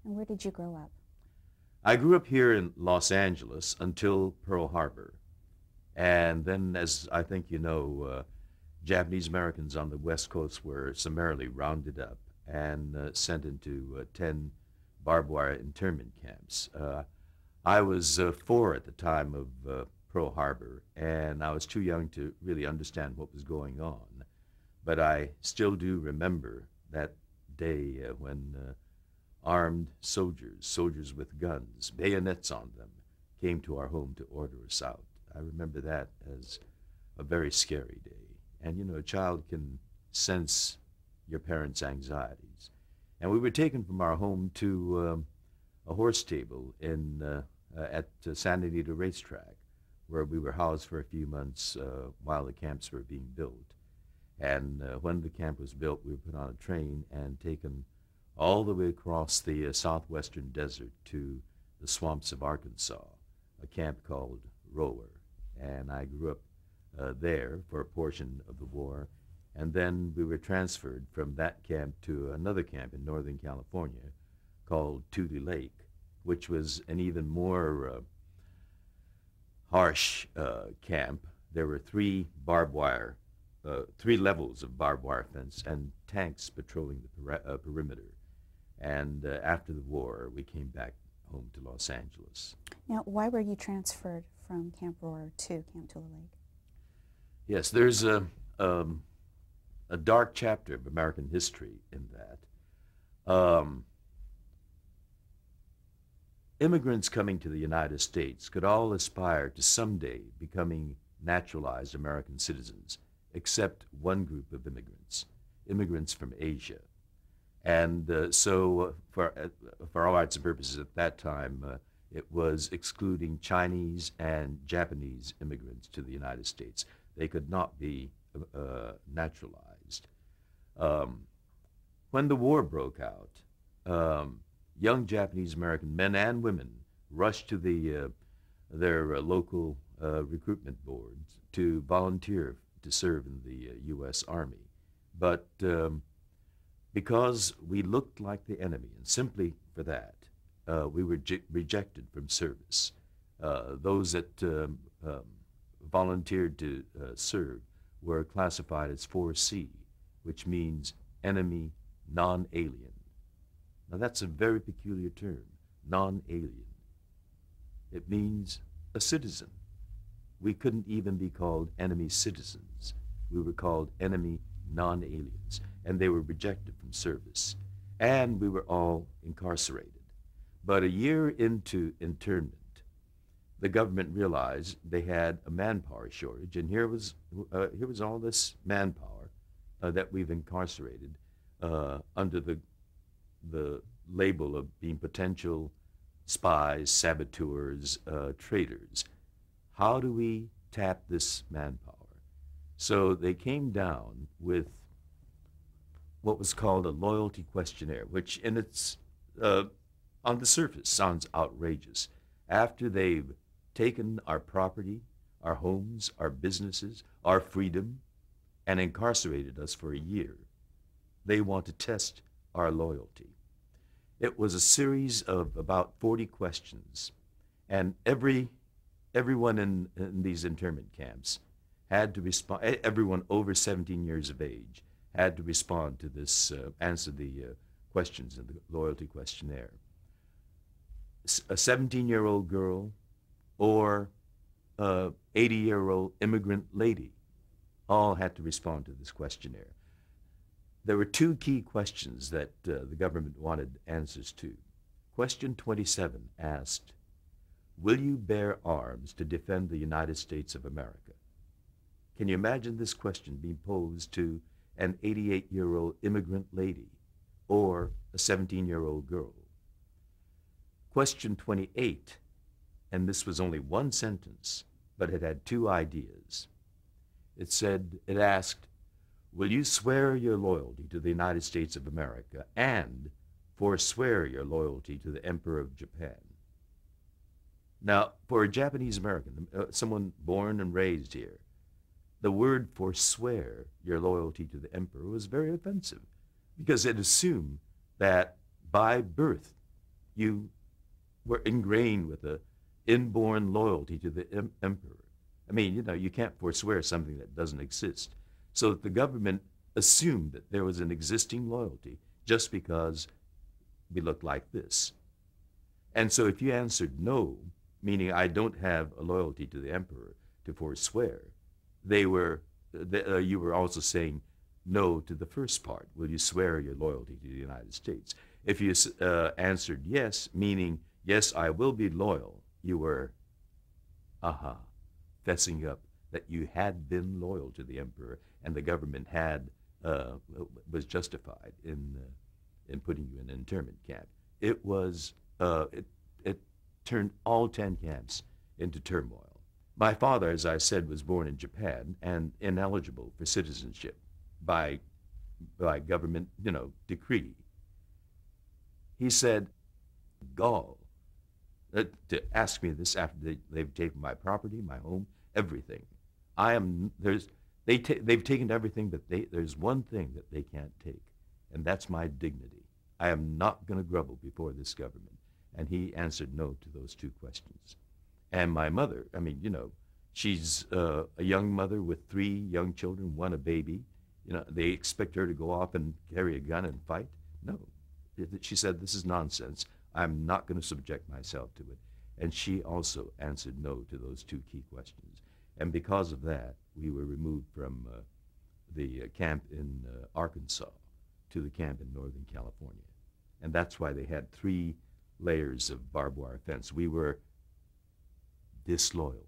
And where did you grow up? I grew up here in Los Angeles until Pearl Harbor. And then, as I think you know, Japanese Americans on the West Coast were summarily rounded up and sent into 10 barbed wire internment camps. I was 4 at the time of Pearl Harbor, and I was too young to really understand what was going on. But I still do remember that day when armed soldiers, soldiers with guns, bayonets on them, came to our home to order us out. I remember that as a very scary day. And you know, a child can sense your parents' anxieties. And we were taken from our home to a horse stable at Santa Anita Racetrack, where we were housed for a few months while the camps were being built. And when the camp was built, we were put on a train and taken all the way across the southwestern desert to the swamps of Arkansas, a camp called Roller. And I grew up there for a portion of the war. And then we were transferred from that camp to another camp in Northern California called Tule Lake, which was an even more harsh camp. There were 3 barbed wire, 3 levels of barbed wire fence and tanks patrolling the perimeter. And after the war, we came back home to Los Angeles. Now, why were you transferred from Camp Roar to Camp Tule Lake? Yes, there's a dark chapter of American history in that. Immigrants coming to the United States could all aspire to someday becoming naturalized American citizens, except one group of immigrants, immigrants from Asia. And so for all rights and purposes at that time, it was excluding Chinese and Japanese immigrants to the United States. They could not be naturalized. When the war broke out, young Japanese American men and women rushed to their local recruitment boards to volunteer to serve in the U.S. Army. But because we looked like the enemy, and simply for that, we were rejected from service. Those that volunteered to serve were classified as 4C, which means enemy non-alien. Now that's a very peculiar term, non-alien. It means a citizen. We couldn't even be called enemy citizens. We were called enemy non-aliens, and they were rejected from service. And we were all incarcerated. But a year into internment, the government realized they had a manpower shortage, and here was all this manpower that we've incarcerated under the label of being potential spies, saboteurs, traitors. How do we tap this manpower? So they came down with what was called a loyalty questionnaire, which in its on the surface sounds outrageous. After they've taken our property, our homes, our businesses, our freedom, and incarcerated us for a year, they want to test our loyalty. It was a series of about 40 questions, and everyone in these internment camps had to respond. Everyone over 17 years of age had to respond to this, answer the questions in the loyalty questionnaire. A 17-year-old girl or a 80-year-old immigrant lady all had to respond to this questionnaire. There were 2 key questions that the government wanted answers to. Question 27 asked, "Will you bear arms to defend the United States of America?" Can you imagine this question being posed to an 88-year-old immigrant lady or a 17-year-old girl? Question 28, and this was only one sentence, but it had 2 ideas. It asked, "Will you swear your loyalty to the United States of America and forswear your loyalty to the Emperor of Japan?" Now, for a Japanese American, someone born and raised here, the word forswear your loyalty to the Emperor was very offensive because it assumed that by birth you were ingrained with a inborn loyalty to the emperor. I mean, you know, you can't forswear something that doesn't exist. So the government assumed that there was an existing loyalty just because we look like this. And so if you answered no, meaning I don't have a loyalty to the emperor to forswear, you were also saying no to the first part. Will you swear your loyalty to the United States? If you answered yes, meaning yes, I will be loyal, you were, fessing up that you had been loyal to the emperor, and the government was justified in putting you in an internment camp. It was it turned all 10 camps into turmoil. My father, as I said, was born in Japan and ineligible for citizenship by government, decree. He said, gall, to ask me this after they've taken my property, my home, everything. They've taken everything, but there's one thing that they can't take, and that's my dignity. I am not going to grovel before this government. And he answered no to those two questions. And my mother, she's a young mother with 3 young children, 1 a baby. They expect her to go off and carry a gun and fight? No. She said, this is nonsense. I'm not going to subject myself to it. And she also answered no to those 2 key questions. And because of that, we were removed from the camp in Arkansas to the camp in Northern California. And that's why they had 3 layers of barbed wire fence. We were disloyal